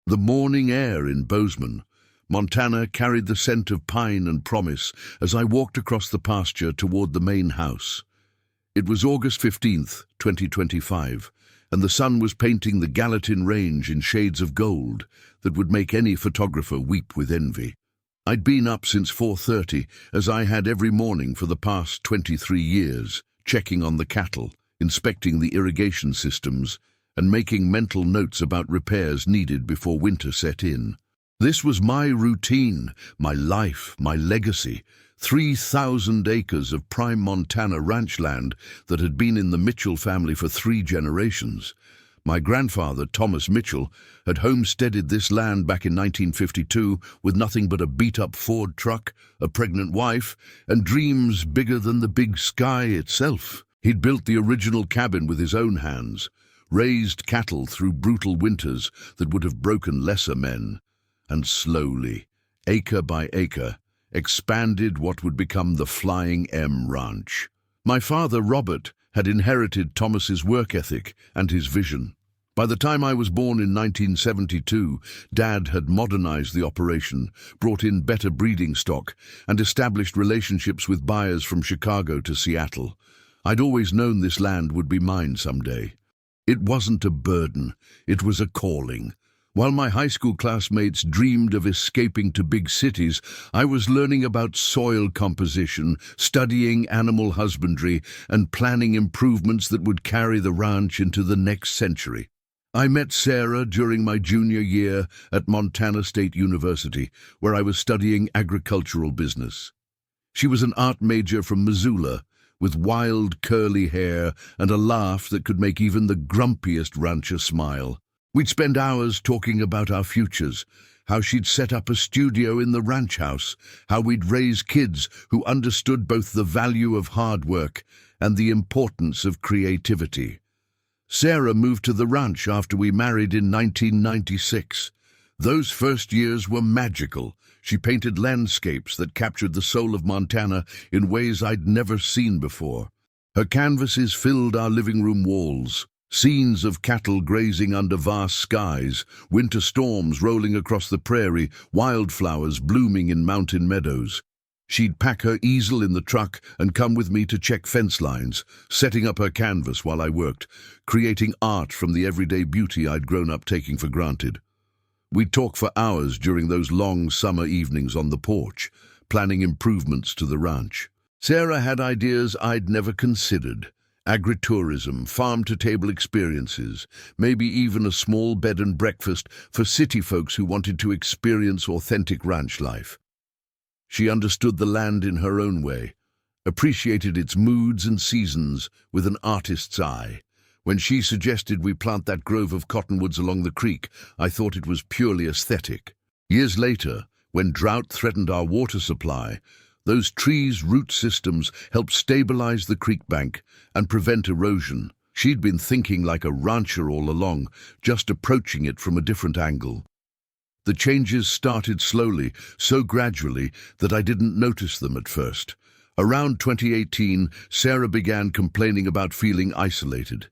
The morning air in Bozeman, Montana carried the scent of pine and promise as I walked across the pasture toward the main house. It was August 15th, 2025, and the sun was painting the Gallatin Range in shades of gold that would make any photographer weep with envy. I'd been up since 4:30, as I had every morning for the past 23 years, checking on the cattle, inspecting the irrigation systems, and making mental notes about repairs needed before winter set in. This was my routine, my life, my legacy. 3,000 acres of prime Montana ranch land that had been in the Mitchell family for 3 generations. My grandfather, Thomas Mitchell, had homesteaded this land back in 1952 with nothing but a beat-up Ford truck, a pregnant wife, and dreams bigger than the big sky itself. He'd built the original cabin with his own hands, raised cattle through brutal winters that would have broken lesser men, and slowly, acre by acre, expanded what would become the Flying M Ranch. My father, Robert, had inherited Thomas's work ethic and his vision. By the time I was born in 1972, Dad had modernized the operation, brought in better breeding stock, and established relationships with buyers from Chicago to Seattle. I'd always known this land would be mine someday. It wasn't a burden, it was a calling. While my high school classmates dreamed of escaping to big cities, I was learning about soil composition, studying animal husbandry, and planning improvements that would carry the ranch into the next century. I met Sarah during my junior year at Montana State University, where I was studying agricultural business. She was an art major from Missoula, with wild curly hair and a laugh that could make even the grumpiest rancher smile. We'd spend hours talking about our futures, how she'd set up a studio in the ranch house, how we'd raise kids who understood both the value of hard work and the importance of creativity. Sarah moved to the ranch after we married in 1996. Those first years were magical. She painted landscapes that captured the soul of Montana in ways I'd never seen before. Her canvases filled our living room walls. Scenes of cattle grazing under vast skies, winter storms rolling across the prairie, wildflowers blooming in mountain meadows. She'd pack her easel in the truck and come with me to check fence lines, setting up her canvas while I worked, creating art from the everyday beauty I'd grown up taking for granted. We'd talk for hours during those long summer evenings on the porch, planning improvements to the ranch. Sarah had ideas I'd never considered. Agritourism, farm-to-table experiences, maybe even a small bed and breakfast for city folks who wanted to experience authentic ranch life. She understood the land in her own way, appreciated its moods and seasons with an artist's eye. When she suggested we plant that grove of cottonwoods along the creek, I thought it was purely aesthetic. Years later, when drought threatened our water supply, those trees' root systems helped stabilize the creek bank and prevent erosion. She'd been thinking like a rancher all along, just approaching it from a different angle. The changes started slowly, so gradually that I didn't notice them at first. Around 2018, Sarah began complaining about feeling isolated.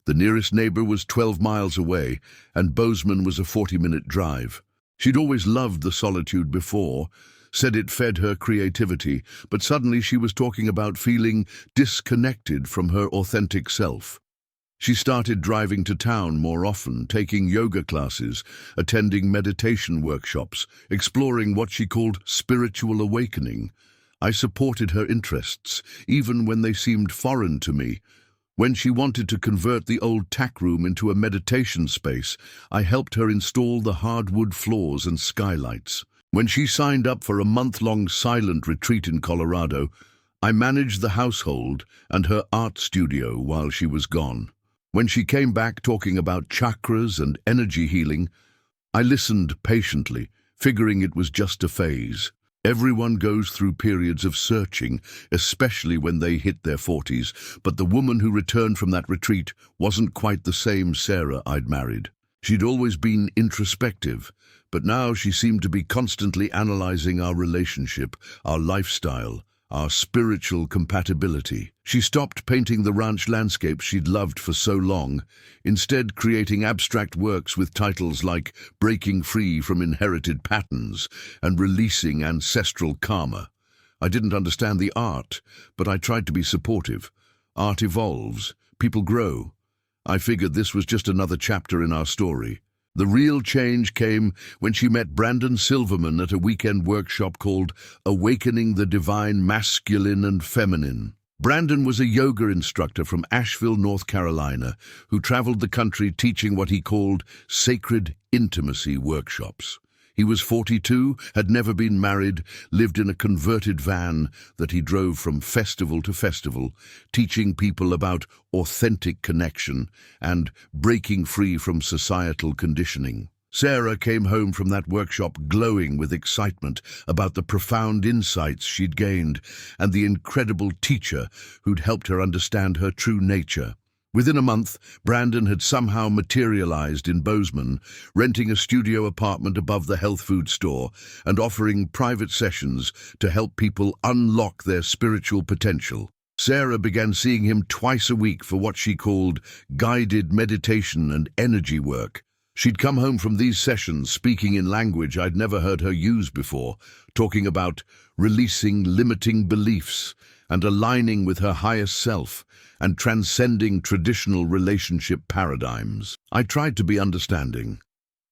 The nearest neighbor was 12 miles away, and Bozeman was a 40-minute drive. She'd always loved the solitude before, said it fed her creativity, but suddenly she was talking about feeling disconnected from her authentic self. She started driving to town more often, taking yoga classes, attending meditation workshops, exploring what she called spiritual awakening. I supported her interests, even when they seemed foreign to me. When she wanted to convert the old tack room into a meditation space, I helped her install the hardwood floors and skylights. When she signed up for a month-long silent retreat in Colorado, I managed the household and her art studio while she was gone. When she came back talking about chakras and energy healing, I listened patiently, figuring it was just a phase. Everyone goes through periods of searching, especially when they hit their 40s, but the woman who returned from that retreat wasn't quite the same Sarah I'd married. She'd always been introspective, but now she seemed to be constantly analyzing our relationship, our lifestyle, our spiritual compatibility. She stopped painting the ranch landscapes she'd loved for so long, instead creating abstract works with titles like Breaking Free from Inherited Patterns and Releasing Ancestral Karma. I didn't understand the art, but I tried to be supportive. Art evolves, people grow. I figured this was just another chapter in our story. The real change came when she met Brandon Silverman at a weekend workshop called Awakening the Divine Masculine and Feminine. Brandon was a yoga instructor from Asheville, North Carolina, who traveled the country teaching what he called sacred intimacy workshops. He was 42, had never been married, lived in a converted van that he drove from festival to festival, teaching people about authentic connection and breaking free from societal conditioning. Sarah came home from that workshop glowing with excitement about the profound insights she'd gained and the incredible teacher who'd helped her understand her true nature. Within a month, Brandon had somehow materialized in Bozeman, renting a studio apartment above the health food store and offering private sessions to help people unlock their spiritual potential. Sarah began seeing him twice a week for what she called guided meditation and energy work. She'd come home from these sessions speaking in language I'd never heard her use before, talking about releasing limiting beliefs and aligning with her highest self and transcending traditional relationship paradigms. I tried to be understanding.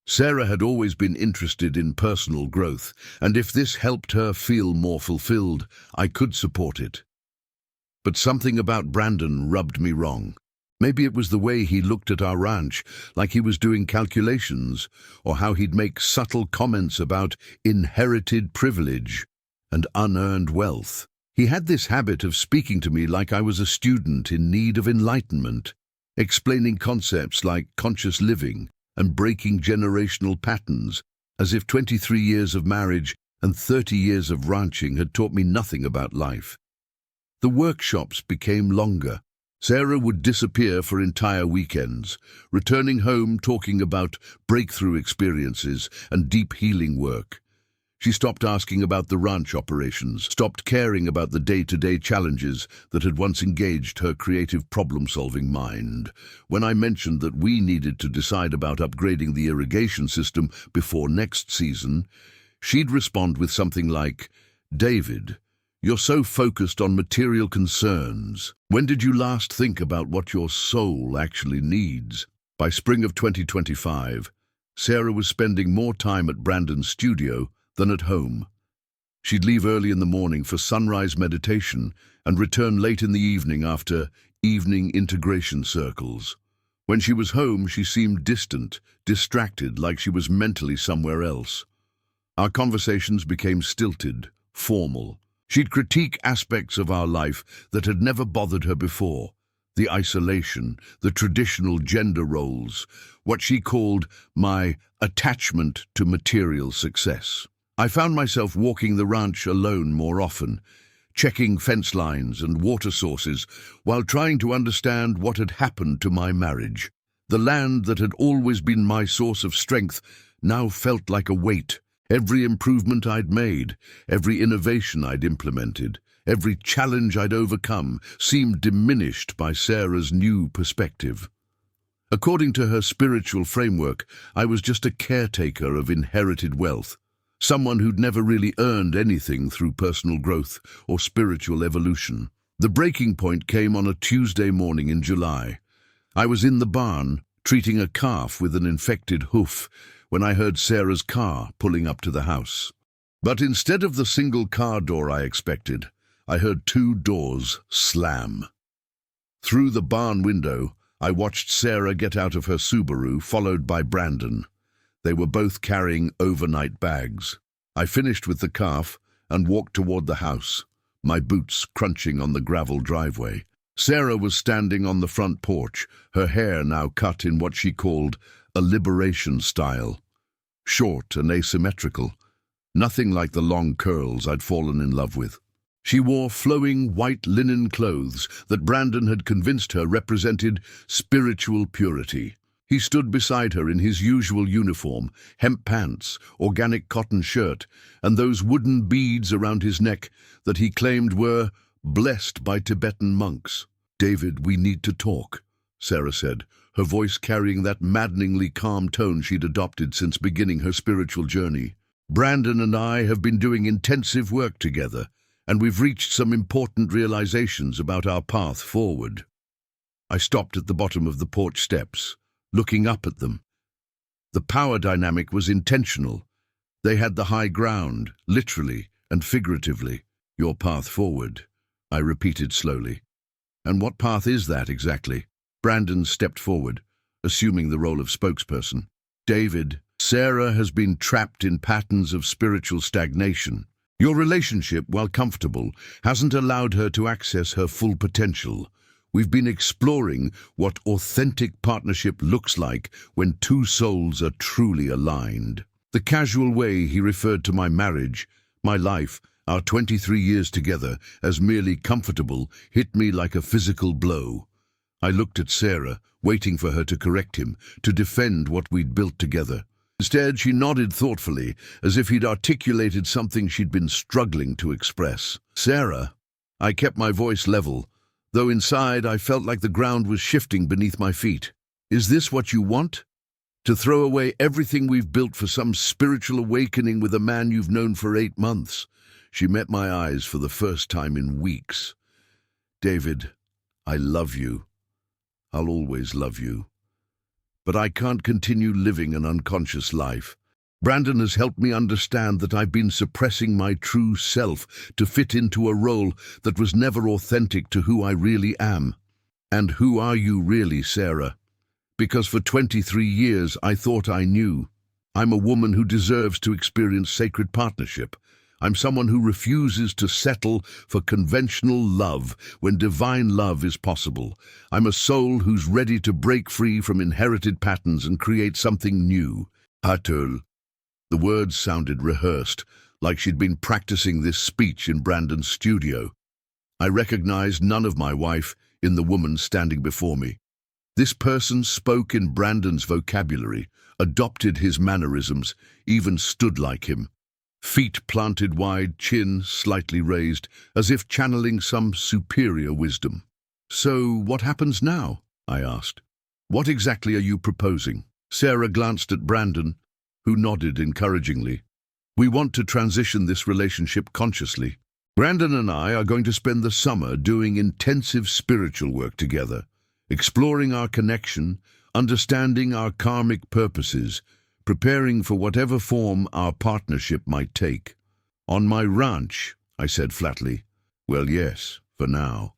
Sarah had always been interested in personal growth, and if this helped her feel more fulfilled, I could support it. But something about Brandon rubbed me wrong. Maybe it was the way he looked at our ranch, like he was doing calculations, or how he'd make subtle comments about inherited privilege and unearned wealth. He had this habit of speaking to me like I was a student in need of enlightenment, explaining concepts like conscious living and breaking generational patterns, as if 23 years of marriage and 30 years of ranching had taught me nothing about life. The workshops became longer. Sarah would disappear for entire weekends, returning home talking about breakthrough experiences and deep healing work. She stopped asking about the ranch operations, stopped caring about the day-to-day challenges that had once engaged her creative problem-solving mind. When I mentioned that we needed to decide about upgrading the irrigation system before next season, she'd respond with something like, "David, you're so focused on material concerns. When did you last think about what your soul actually needs?" By spring of 2025, Sarah was spending more time at Brandon's studio than at home. She'd leave early in the morning for sunrise meditation and return late in the evening after evening integration circles. When she was home, she seemed distant, distracted, like she was mentally somewhere else. Our conversations became stilted, formal. She'd critique aspects of our life that had never bothered her before. The isolation, the traditional gender roles, what she called my attachment to material success. I found myself walking the ranch alone more often, checking fence lines and water sources while trying to understand what had happened to my marriage. The land that had always been my source of strength now felt like a weight. Every improvement I'd made, every innovation I'd implemented, every challenge I'd overcome seemed diminished by Sarah's new perspective. According to her spiritual framework, I was just a caretaker of inherited wealth, someone who'd never really earned anything through personal growth or spiritual evolution. The breaking point came on a Tuesday morning in July. I was in the barn, treating a calf with an infected hoof, when I heard Sarah's car pulling up to the house. But instead of the single car door I expected, I heard two doors slam. Through the barn window, I watched Sarah get out of her Subaru, followed by Brandon. They were both carrying overnight bags. I finished with the calf and walked toward the house, my boots crunching on the gravel driveway. Sarah was standing on the front porch, her hair now cut in what she called a liberation style. Short and asymmetrical, nothing like the long curls I'd fallen in love with. She wore flowing white linen clothes that Brandon had convinced her represented spiritual purity. He stood beside her in his usual uniform, hemp pants, organic cotton shirt, and those wooden beads around his neck that he claimed were blessed by Tibetan monks. "David, we need to talk," Sarah said, her voice carrying that maddeningly calm tone she'd adopted since beginning her spiritual journey. "Brandon and I have been doing intensive work together, and we've reached some important realizations about our path forward." I stopped at the bottom of the porch steps, looking up at them. The power dynamic was intentional. They had the high ground, literally and figuratively. "Your path forward," I repeated slowly. "And what path is that exactly?" Brandon stepped forward, assuming the role of spokesperson. "David, Sarah has been trapped in patterns of spiritual stagnation. Your relationship, while comfortable, hasn't allowed her to access her full potential. We've been exploring what authentic partnership looks like when two souls are truly aligned." The casual way he referred to my marriage, my life, our 23 years together, as merely comfortable hit me like a physical blow. I looked at Sarah, waiting for her to correct him, to defend what we'd built together. Instead, she nodded thoughtfully, as if he'd articulated something she'd been struggling to express. "Sarah," I kept my voice level, though inside I felt like the ground was shifting beneath my feet. "Is this what you want? To throw away everything we've built for some spiritual awakening with a man you've known for 8 months? She met my eyes for the first time in weeks. "David, I love you. I'll always love you. But I can't continue living an unconscious life. Brandon has helped me understand that I've been suppressing my true self to fit into a role that was never authentic to who I really am." "And who are you really, Sarah?" "Because for 23 years I thought I knew. I'm a woman who deserves to experience sacred partnership. I'm someone who refuses to settle for conventional love when divine love is possible. I'm a soul who's ready to break free from inherited patterns and create something new." Hatul. The words sounded rehearsed, like she'd been practicing this speech in Brandon's studio. I recognized none of my wife in the woman standing before me. This person spoke in Brandon's vocabulary, adopted his mannerisms, even stood like him. Feet planted wide, chin slightly raised, as if channeling some superior wisdom. "So what happens now?" I asked. "What exactly are you proposing?" Sarah glanced at Brandon, who nodded encouragingly. "We want to transition this relationship consciously. Brandon and I are going to spend the summer doing intensive spiritual work together, exploring our connection, understanding our karmic purposes, preparing for whatever form our partnership might take." "On my ranch," I said flatly. "Well, yes, for now.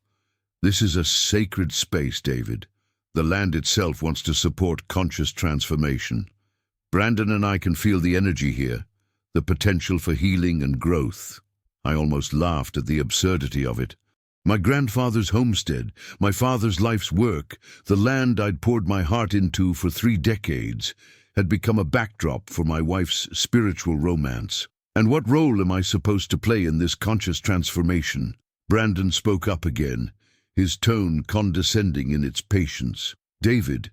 This is a sacred space, David. The land itself wants to support conscious transformation. Brandon and I can feel the energy here, the potential for healing and growth." I almost laughed at the absurdity of it. My grandfather's homestead, my father's life's work, the land I'd poured my heart into for 3 decades, had become a backdrop for my wife's spiritual romance. "And what role am I supposed to play in this conscious transformation?" Brandon spoke up again, his tone condescending in its patience. "David,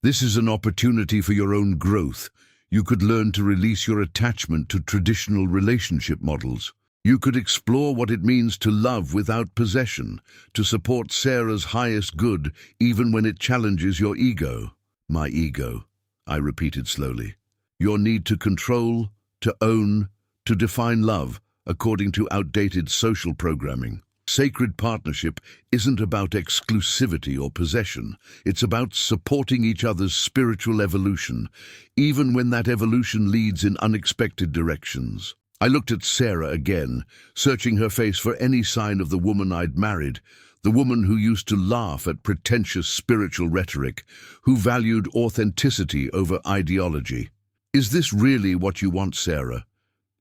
this is an opportunity for your own growth. You could learn to release your attachment to traditional relationship models. You could explore what it means to love without possession, to support Sarah's highest good even when it challenges your ego." "My ego," I repeated slowly. "Your need to control, to own, to define love according to outdated social programming. Sacred partnership isn't about exclusivity or possession. It's about supporting each other's spiritual evolution, even when that evolution leads in unexpected directions." I looked at Sarah again, searching her face for any sign of the woman I'd married, the woman who used to laugh at pretentious spiritual rhetoric, who valued authenticity over ideology. "Is this really what you want, Sarah?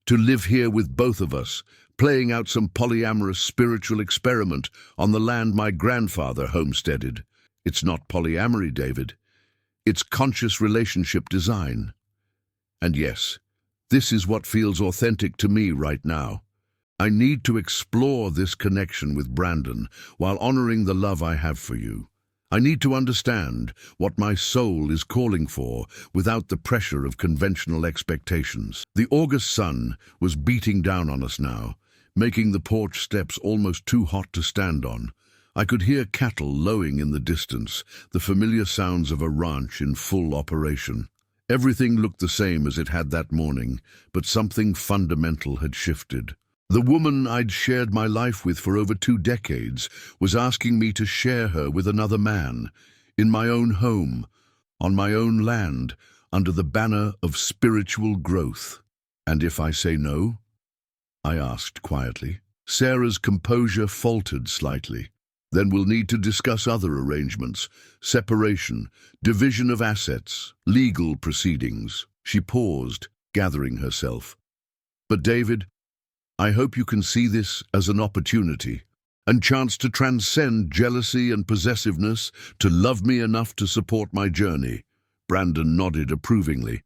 To live here with both of us, playing out some polyamorous spiritual experiment on the land my grandfather homesteaded? It's not polyamory, David. It's conscious relationship design. And yes, this is what feels authentic to me right now. I need to explore this connection with Brandon while honoring the love I have for you. I need to understand what my soul is calling for without the pressure of conventional expectations. The August sun was beating down on us now, making the porch steps almost too hot to stand on. I could hear cattle lowing in the distance, the familiar sounds of a ranch in full operation. Everything looked the same as it had that morning, but something fundamental had shifted. The woman I'd shared my life with for over 2 decades was asking me to share her with another man, in my own home, on my own land, under the banner of spiritual growth. "And if I say no?" I asked quietly. Sarah's composure faltered slightly. "Then we'll need to discuss other arrangements, separation, division of assets, legal proceedings." She paused, gathering herself. "But David, I hope you can see this as an opportunity and chance to transcend jealousy and possessiveness, to love me enough to support my journey." Brandon nodded approvingly.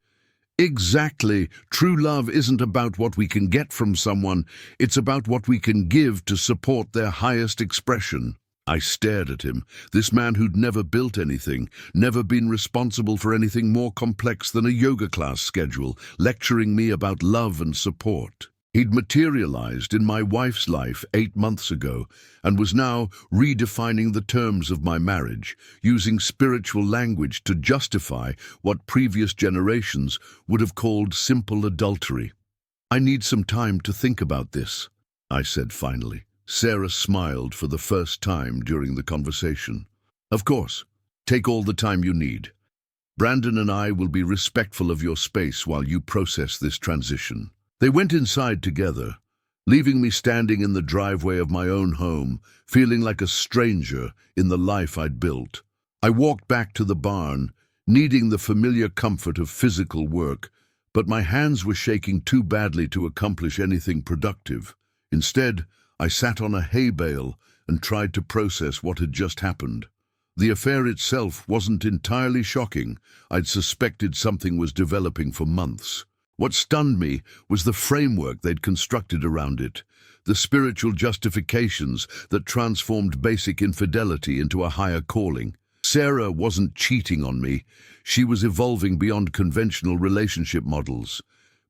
"Exactly. True love isn't about what we can get from someone, it's about what we can give to support their highest expression." I stared at him, this man who'd never built anything, never been responsible for anything more complex than a yoga class schedule, lecturing me about love and support. He'd materialized in my wife's life 8 months ago and was now redefining the terms of my marriage, using spiritual language to justify what previous generations would have called simple adultery. "I need some time to think about this," I said finally. Sarah smiled for the first time during the conversation. "Of course, take all the time you need. Brandon and I will be respectful of your space while you process this transition." They went inside together, leaving me standing in the driveway of my own home, feeling like a stranger in the life I'd built. I walked back to the barn, needing the familiar comfort of physical work, but my hands were shaking too badly to accomplish anything productive. Instead, I sat on a hay bale and tried to process what had just happened. The affair itself wasn't entirely shocking. I'd suspected something was developing for months. What stunned me was the framework they'd constructed around it, the spiritual justifications that transformed basic infidelity into a higher calling. Sarah wasn't cheating on me. She was evolving beyond conventional relationship models.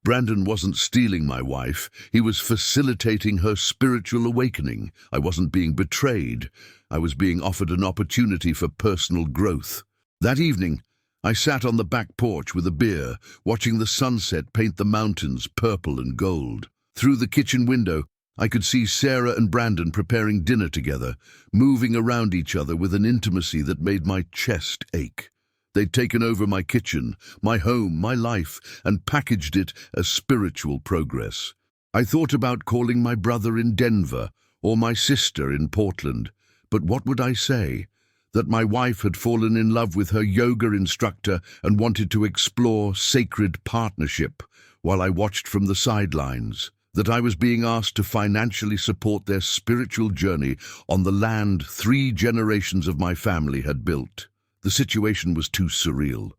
Brandon wasn't stealing my wife. He was facilitating her spiritual awakening. I wasn't being betrayed. I was being offered an opportunity for personal growth. That evening, I sat on the back porch with a beer, watching the sunset paint the mountains purple and gold. Through the kitchen window, I could see Sarah and Brandon preparing dinner together, moving around each other with an intimacy that made my chest ache. They'd taken over my kitchen, my home, my life, and packaged it as spiritual progress. I thought about calling my brother in Denver or my sister in Portland, but what would I say? That my wife had fallen in love with her yoga instructor and wanted to explore sacred partnership while I watched from the sidelines. That I was being asked to financially support their spiritual journey on the land 3 generations of my family had built. The situation was too surreal,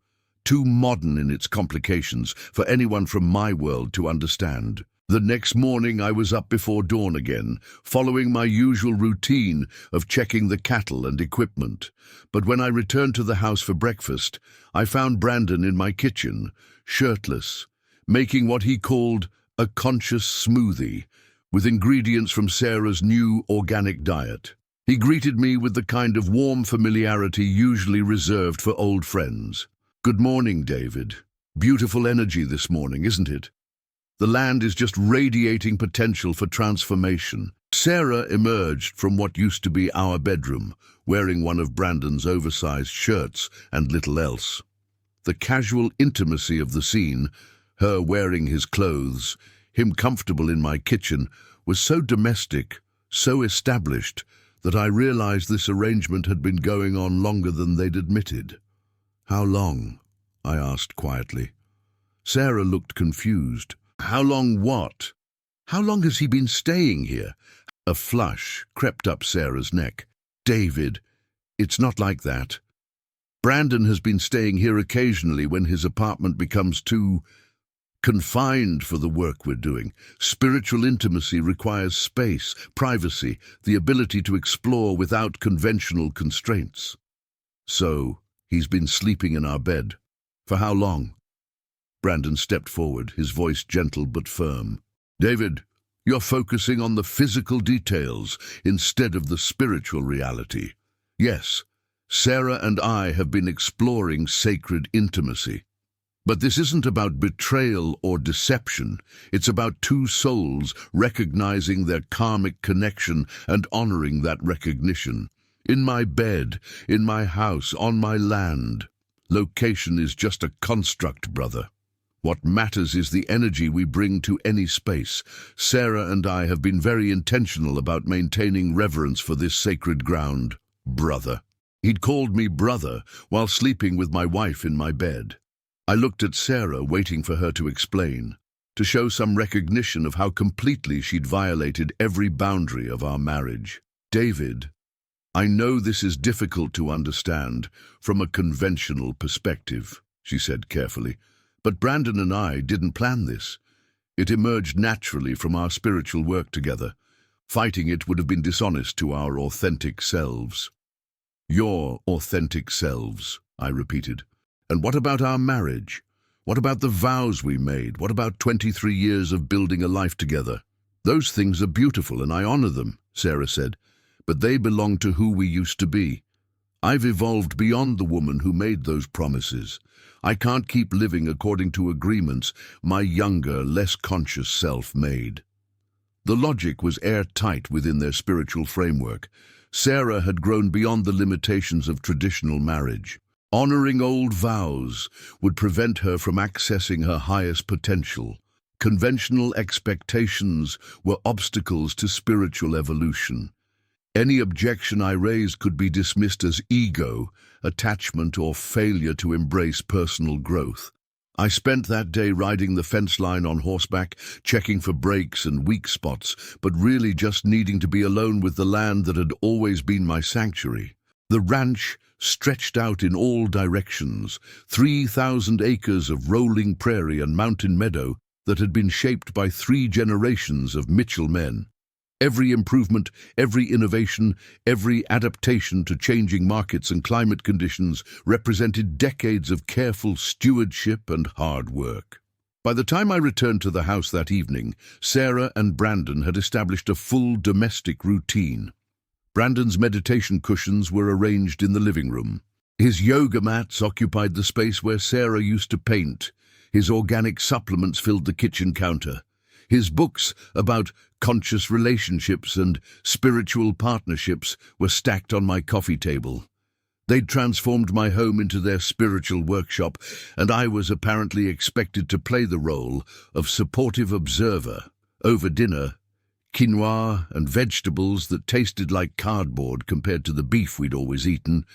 too modern in its complications for anyone from my world to understand. The next morning I was up before dawn again, following my usual routine of checking the cattle and equipment. But when I returned to the house for breakfast, I found Brandon in my kitchen, shirtless, making what he called a conscious smoothie, with ingredients from Sarah's new organic diet. He greeted me with the kind of warm familiarity usually reserved for old friends. "Good morning, David. Beautiful energy this morning, isn't it? The land is just radiating potential for transformation." Sarah emerged from what used to be our bedroom, wearing one of Brandon's oversized shirts and little else. The casual intimacy of the scene, her wearing his clothes, him comfortable in my kitchen, was so domestic, so established, that I realized this arrangement had been going on longer than they'd admitted. "How long?" I asked quietly. Sarah looked confused. "How long what? How long has he been staying here?" A flush crept up Sarah's neck. "David, it's not like that. Brandon has been staying here occasionally when his apartment becomes too confined for the work we're doing. Spiritual intimacy requires space, privacy, the ability to explore without conventional constraints." So, he's been sleeping in our bed. For how long? Brandon stepped forward, his voice gentle but firm. David, you're focusing on the physical details instead of the spiritual reality. Yes, Sarah and I have been exploring sacred intimacy. But this isn't about betrayal or deception. It's about two souls recognizing their karmic connection and honoring that recognition. In my bed, in my house, on my land. Location is just a construct, brother. What matters is the energy we bring to any space. Sarah and I have been very intentional about maintaining reverence for this sacred ground, brother. He'd called me brother while sleeping with my wife in my bed. I looked at Sarah, waiting for her to explain, to show some recognition of how completely she'd violated every boundary of our marriage. David, I know this is difficult to understand from a conventional perspective, she said carefully, but Brandon and I didn't plan this. It emerged naturally from our spiritual work together. Fighting it would have been dishonest to our authentic selves. Your authentic selves, I repeated. And what about our marriage? What about the vows we made? What about 23 years of building a life together? Those things are beautiful and I honor them, Sarah said, but they belong to who we used to be. I've evolved beyond the woman who made those promises. I can't keep living according to agreements my younger, less conscious self made. The logic was airtight within their spiritual framework. Sarah had grown beyond the limitations of traditional marriage. Honoring old vows would prevent her from accessing her highest potential. Conventional expectations were obstacles to spiritual evolution. Any objection I raised could be dismissed as ego, attachment, or failure to embrace personal growth. I spent that day riding the fence line on horseback, checking for breaks and weak spots, but really just needing to be alone with the land that had always been my sanctuary. The ranch stretched out in all directions, 3,000 acres of rolling prairie and mountain meadow that had been shaped by 3 generations of Mitchell men. Every improvement, every innovation, every adaptation to changing markets and climate conditions represented decades of careful stewardship and hard work. By the time I returned to the house that evening, Sarah and Brandon had established a full domestic routine. Brandon's meditation cushions were arranged in the living room. His yoga mats occupied the space where Sarah used to paint. His organic supplements filled the kitchen counter. His books about conscious relationships and spiritual partnerships were stacked on my coffee table. They'd transformed my home into their spiritual workshop, and I was apparently expected to play the role of supportive observer. Over dinner, quinoa and vegetables that tasted like cardboard compared to the beef we'd always eaten,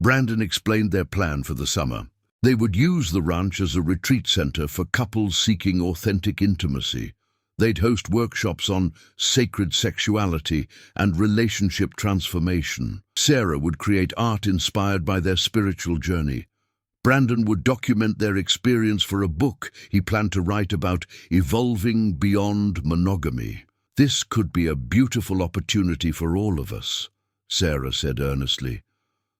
Brandon explained their plan for the summer. They would use the ranch as a retreat center for couples seeking authentic intimacy. They'd host workshops on sacred sexuality and relationship transformation. Sarah would create art inspired by their spiritual journey. Brandon would document their experience for a book he planned to write about evolving beyond monogamy. This could be a beautiful opportunity for all of us, Sarah said earnestly.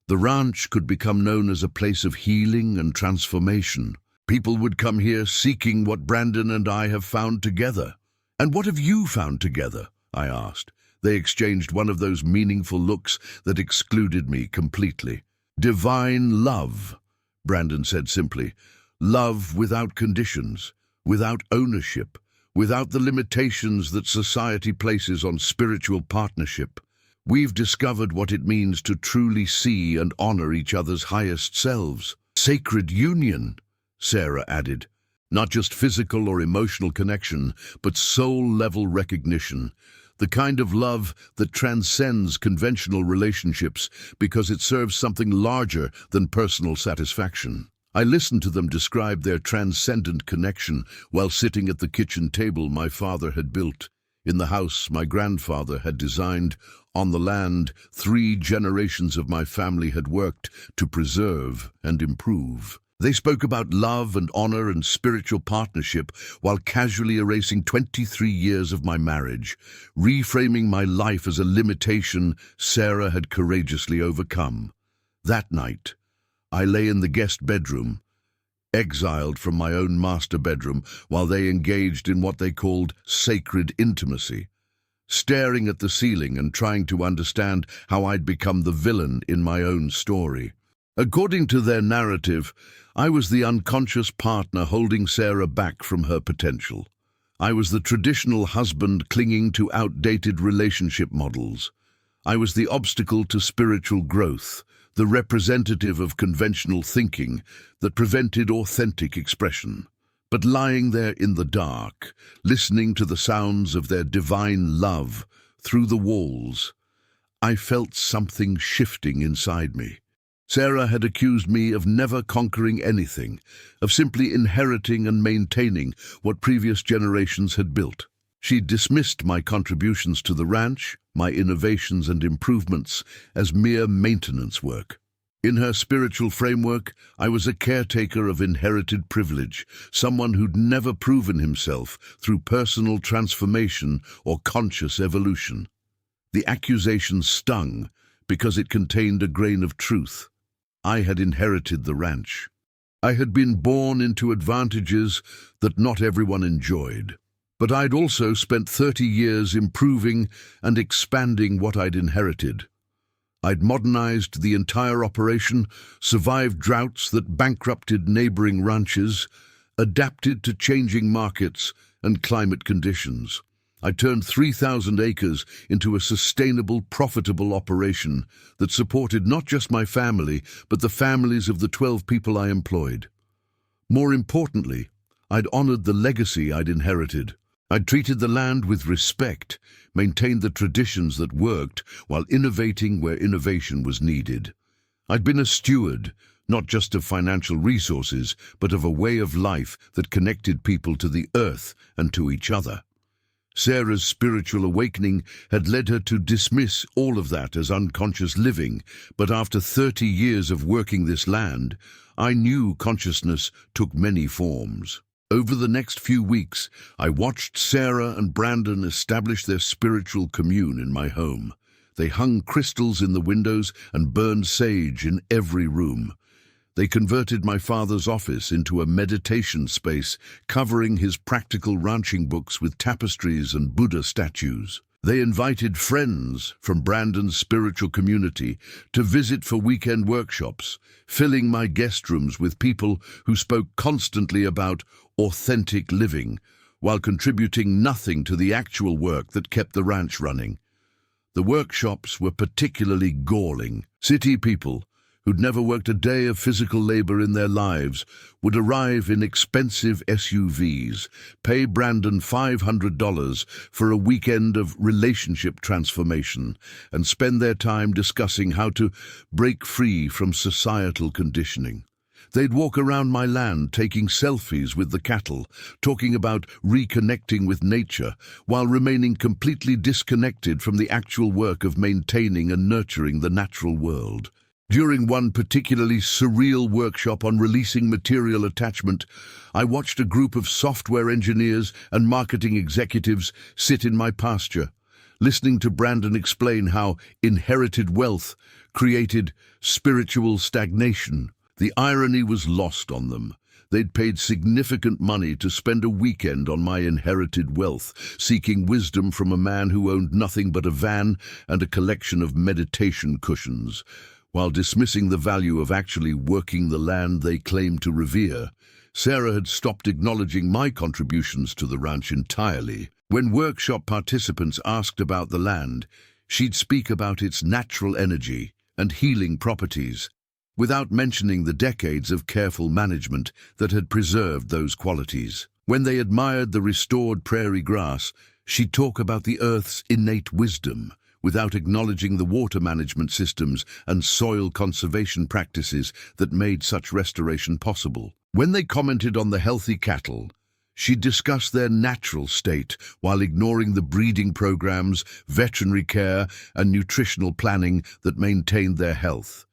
The ranch could become known as a place of healing and transformation. People would come here seeking what Brandon and I have found together. And what have you found together? I asked. They exchanged one of those meaningful looks that excluded me completely. Divine love, Brandon said simply. Love without conditions, without ownership, without the limitations that society places on spiritual partnership. We've discovered what it means to truly see and honor each other's highest selves. Sacred union, Sarah added. Not just physical or emotional connection, but soul-level recognition. The kind of love that transcends conventional relationships because it serves something larger than personal satisfaction. I listened to them describe their transcendent connection while sitting at the kitchen table my father had built, in the house my grandfather had designed, on the land 3 generations of my family had worked to preserve and improve. They spoke about love and honor and spiritual partnership while casually erasing 23 years of my marriage, reframing my life as a limitation Sarah had courageously overcome. That night, I lay in the guest bedroom, exiled from my own master bedroom while they engaged in what they called sacred intimacy, staring at the ceiling and trying to understand how I'd become the villain in my own story. According to their narrative, I was the unconscious partner holding Sarah back from her potential. I was the traditional husband clinging to outdated relationship models. I was the obstacle to spiritual growth, the representative of conventional thinking that prevented authentic expression. But lying there in the dark, listening to the sounds of their divine love through the walls, I felt something shifting inside me. Sarah had accused me of never conquering anything, of simply inheriting and maintaining what previous generations had built. She dismissed my contributions to the ranch, my innovations and improvements, as mere maintenance work. In her spiritual framework, I was a caretaker of inherited privilege, someone who'd never proven himself through personal transformation or conscious evolution. The accusation stung because it contained a grain of truth. I had inherited the ranch. I had been born into advantages that not everyone enjoyed. But I'd also spent 30 years improving and expanding what I'd inherited. I'd modernized the entire operation, survived droughts that bankrupted neighboring ranches, adapted to changing markets and climate conditions. I turned 3,000 acres into a sustainable, profitable operation that supported not just my family, but the families of the 12 people I employed. More importantly, I'd honored the legacy I'd inherited. I'd treated the land with respect, maintained the traditions that worked while innovating where innovation was needed. I'd been a steward, not just of financial resources, but of a way of life that connected people to the earth and to each other. Sarah's spiritual awakening had led her to dismiss all of that as unconscious living, but after 30 years of working this land, I knew consciousness took many forms. Over the next few weeks, I watched Sarah and Brandon establish their spiritual commune in my home. They hung crystals in the windows and burned sage in every room. They converted my father's office into a meditation space, covering his practical ranching books with tapestries and Buddha statues. They invited friends from Brandon's spiritual community to visit for weekend workshops, filling my guest rooms with people who spoke constantly about authentic living, while contributing nothing to the actual work that kept the ranch running. The workshops were particularly galling. City people, who'd never worked a day of physical labor in their lives, would arrive in expensive SUVs, pay Brandon $500 for a weekend of relationship transformation, and spend their time discussing how to break free from societal conditioning. They'd walk around my land taking selfies with the cattle, talking about reconnecting with nature, while remaining completely disconnected from the actual work of maintaining and nurturing the natural world. During one particularly surreal workshop on releasing material attachment, I watched a group of software engineers and marketing executives sit in my pasture, listening to Brandon explain how inherited wealth created spiritual stagnation. The irony was lost on them. They'd paid significant money to spend a weekend on my inherited wealth, seeking wisdom from a man who owned nothing but a van and a collection of meditation cushions. While dismissing the value of actually working the land they claimed to revere, Sarah had stopped acknowledging my contributions to the ranch entirely. When workshop participants asked about the land, she'd speak about its natural energy and healing properties, without mentioning the decades of careful management that had preserved those qualities. When they admired the restored prairie grass, she'd talk about the earth's innate wisdom, without acknowledging the water management systems and soil conservation practices that made such restoration possible. When they commented on the healthy cattle, she discussed their natural state while ignoring the breeding programs, veterinary care, and nutritional planning that maintained their health.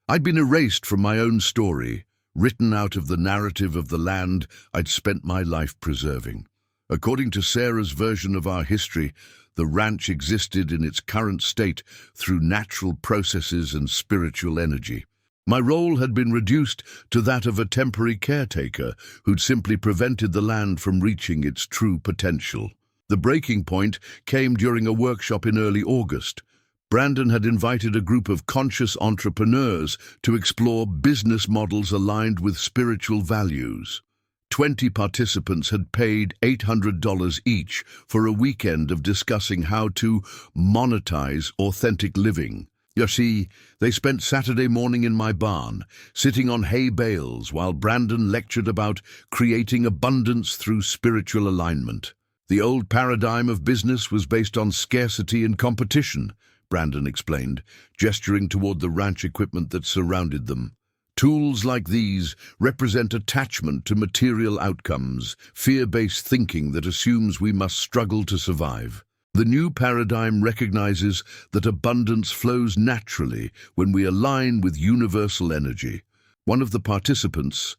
I'd been erased from my own story, written out of the narrative of the land I'd spent my life preserving. According to Sarah's version of our history, the ranch existed in its current state through natural processes and spiritual energy. My role had been reduced to that of a temporary caretaker who'd simply prevented the land from reaching its true potential. The breaking point came during a workshop in early August. Brandon had invited a group of conscious entrepreneurs to explore business models aligned with spiritual values. 20 participants had paid $800 each for a weekend of discussing how to monetize authentic living. You see, they spent Saturday morning in my barn, sitting on hay bales while Brandon lectured about creating abundance through spiritual alignment. The old paradigm of business was based on scarcity and competition, Brandon explained, gesturing toward the ranch equipment that surrounded them. Tools like these represent attachment to material outcomes, fear-based thinking that assumes we must struggle to survive. The new paradigm recognizes that abundance flows naturally when we align with universal energy. One of the participants,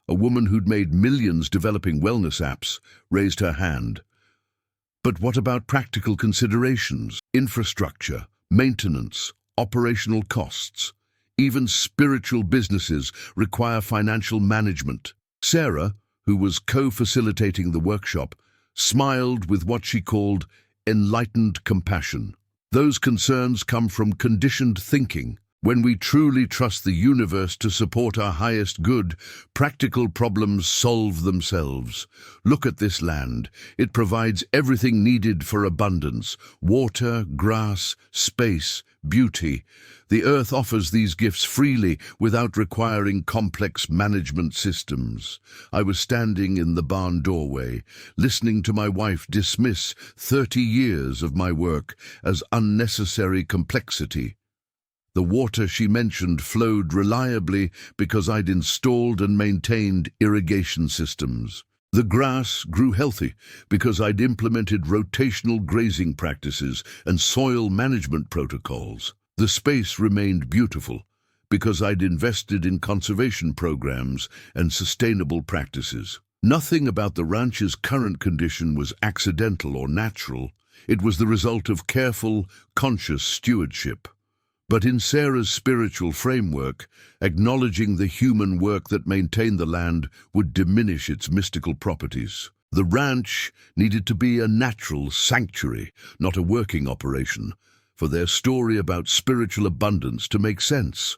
a woman who'd made millions developing wellness apps, raised her hand. But what about practical considerations? Infrastructure, maintenance, operational costs. Even spiritual businesses require financial management. Sarah, who was co-facilitating the workshop, smiled with what she called enlightened compassion. Those concerns come from conditioned thinking. When we truly trust the universe to support our highest good, practical problems solve themselves. Look at this land. It provides everything needed for abundance: water, grass, space, beauty. The earth offers these gifts freely without requiring complex management systems. I was standing in the barn doorway, listening to my wife dismiss 30 years of my work as unnecessary complexity. The water she mentioned flowed reliably because I'd installed and maintained irrigation systems. The grass grew healthy because I'd implemented rotational grazing practices and soil management protocols. The space remained beautiful because I'd invested in conservation programs and sustainable practices. Nothing about the ranch's current condition was accidental or natural. It was the result of careful, conscious stewardship. But in Sarah's spiritual framework, acknowledging the human work that maintained the land would diminish its mystical properties. The ranch needed to be a natural sanctuary, not a working operation, for their story about spiritual abundance to make sense.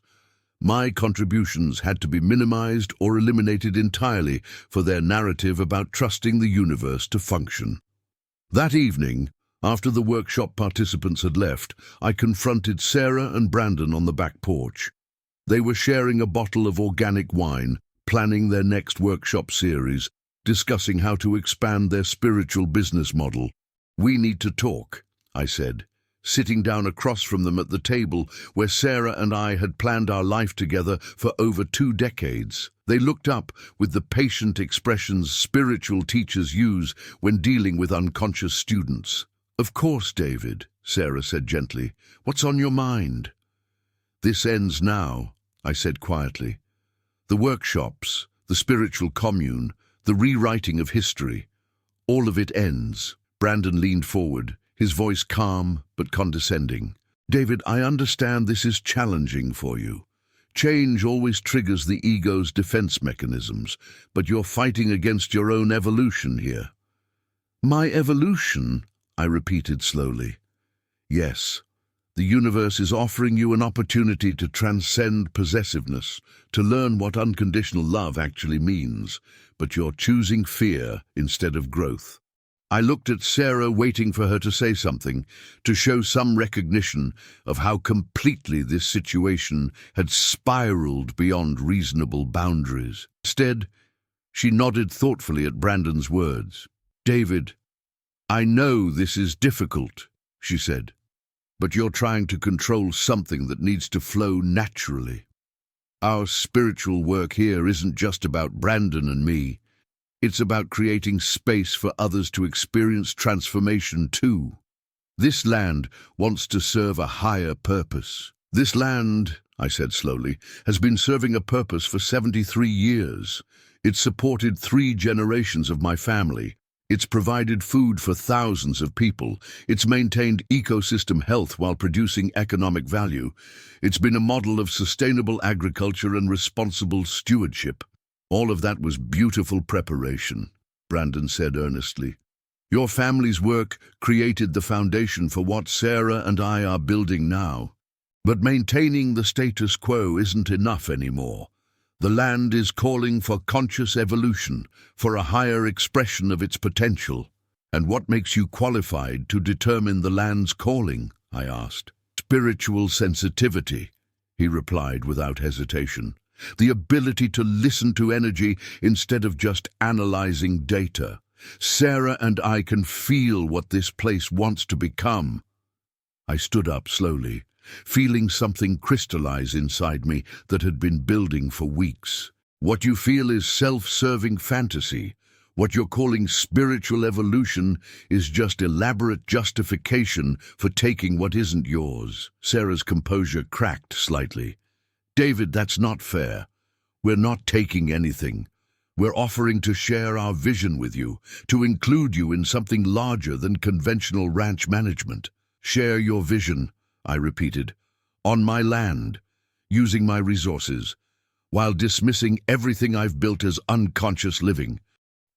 My contributions had to be minimized or eliminated entirely for their narrative about trusting the universe to function. That evening, after the workshop participants had left, I confronted Sarah and Brandon on the back porch. They were sharing a bottle of organic wine, planning their next workshop series, discussing how to expand their spiritual business model. "We need to talk," I said, sitting down across from them at the table where Sarah and I had planned our life together for over 2 decades. They looked up with the patient expressions spiritual teachers use when dealing with unconscious students. "Of course, David," Sarah said gently. "What's on your mind?" "This ends now," I said quietly. "The workshops, the spiritual commune, the rewriting of history, all of it ends." Brandon leaned forward, his voice calm but condescending. "David, I understand this is challenging for you. Change always triggers the ego's defense mechanisms, but you're fighting against your own evolution here." "My evolution?" I repeated slowly. "Yes, the universe is offering you an opportunity to transcend possessiveness, to learn what unconditional love actually means, but you're choosing fear instead of growth." I looked at Sarah, waiting for her to say something, to show some recognition of how completely this situation had spiraled beyond reasonable boundaries. Instead, she nodded thoughtfully at Brandon's words. "David, I know this is difficult," she said, "but you're trying to control something that needs to flow naturally. Our spiritual work here isn't just about Brandon and me. It's about creating space for others to experience transformation too. This land wants to serve a higher purpose. This land," I said slowly, "has been serving a purpose for 73 years. It supported 3 generations of my family, It's provided food for thousands of people. It's maintained ecosystem health while producing economic value. It's been a model of sustainable agriculture and responsible stewardship. All of that was beautiful preparation, Brandon said earnestly. Your family's work created the foundation for what Sarah and I are building now. But maintaining the status quo isn't enough anymore. The land is calling for conscious evolution, for a higher expression of its potential. And what makes you qualified to determine the land's calling? I asked. Spiritual sensitivity, he replied without hesitation. The ability to listen to energy instead of just analyzing data. Sarah and I can feel what this place wants to become. I stood up slowly, feeling something crystallize inside me that had been building for weeks. What you feel is self-serving fantasy. What you're calling spiritual evolution is just elaborate justification for taking what isn't yours. Sarah's composure cracked slightly. David, that's not fair. We're not taking anything. We're offering to share our vision with you, to include you in something larger than conventional ranch management. Share your vision, I repeated, on my land, using my resources, while dismissing everything I've built as unconscious living.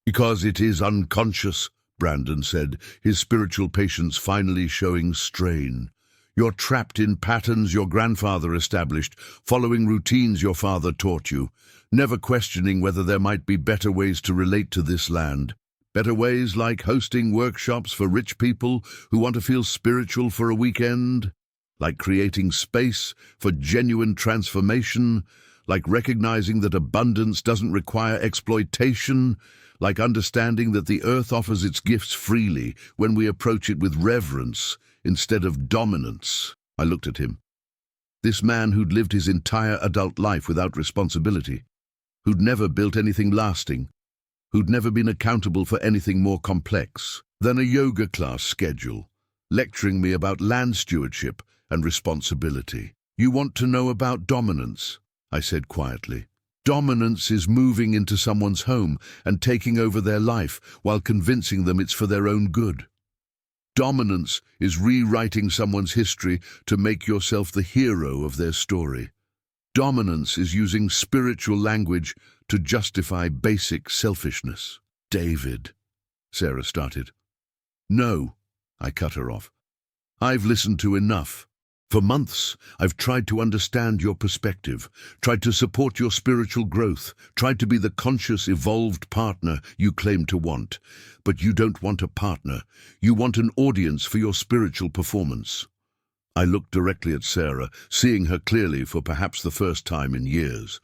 Because it is unconscious, Brandon said, his spiritual patience finally showing strain. You're trapped in patterns your grandfather established, following routines your father taught you, never questioning whether there might be better ways to relate to this land. Better ways like hosting workshops for rich people who want to feel spiritual for a weekend, like creating space for genuine transformation, like recognizing that abundance doesn't require exploitation, like understanding that the earth offers its gifts freely when we approach it with reverence instead of dominance. I looked at him. This man who'd lived his entire adult life without responsibility, who'd never built anything lasting, who'd never been accountable for anything more complex than a yoga class schedule, lecturing me about land stewardship and responsibility. You want to know about dominance? I said quietly. Dominance is moving into someone's home and taking over their life while convincing them it's for their own good. Dominance is rewriting someone's history to make yourself the hero of their story. Dominance is using spiritual language to justify basic selfishness. David, Sarah started. No, I cut her off. I've listened to enough. For months, I've tried to understand your perspective, tried to support your spiritual growth, tried to be the conscious, evolved partner you claim to want. But you don't want a partner. You want an audience for your spiritual performance. I looked directly at Sarah, seeing her clearly for perhaps the first time in years.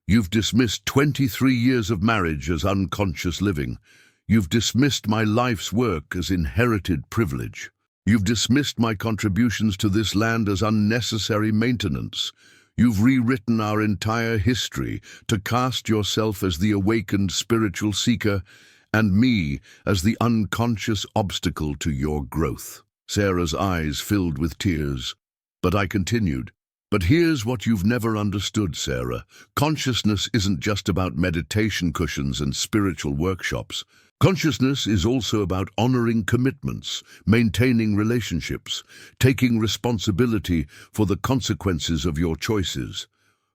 You've dismissed 23 years of marriage as unconscious living. You've dismissed my life's work as inherited privilege. You've dismissed my contributions to this land as unnecessary maintenance. You've rewritten our entire history to cast yourself as the awakened spiritual seeker and me as the unconscious obstacle to your growth. Sarah's eyes filled with tears, but I continued. But here's what you've never understood, Sarah. Consciousness isn't just about meditation cushions and spiritual workshops. Consciousness is also about honoring commitments, maintaining relationships, taking responsibility for the consequences of your choices.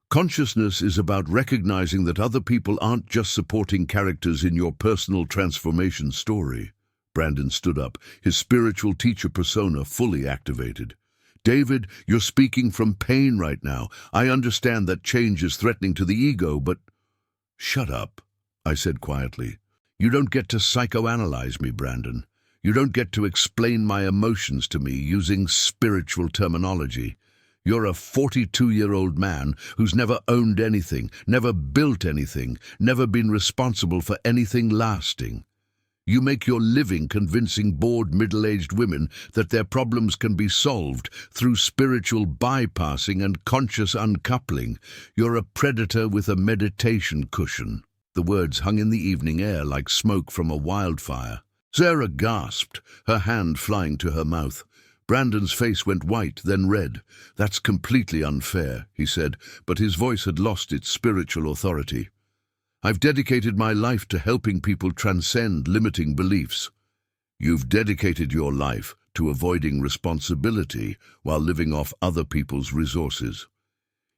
Consciousness is about recognizing that other people aren't just supporting characters in your personal transformation story. Brandon stood up, his spiritual teacher persona fully activated. David, you're speaking from pain right now. I understand that change is threatening to the ego, but... Shut up, I said quietly. You don't get to psychoanalyze me, Brandon. You don't get to explain my emotions to me using spiritual terminology. You're a 42-year-old man who's never owned anything, never built anything, never been responsible for anything lasting. You make your living convincing bored middle-aged women that their problems can be solved through spiritual bypassing and conscious uncoupling. You're a predator with a meditation cushion. The words hung in the evening air like smoke from a wildfire. Sarah gasped, her hand flying to her mouth. Brandon's face went white, then red. That's completely unfair, he said, but his voice had lost its spiritual authority. I've dedicated my life to helping people transcend limiting beliefs. You've dedicated your life to avoiding responsibility while living off other people's resources.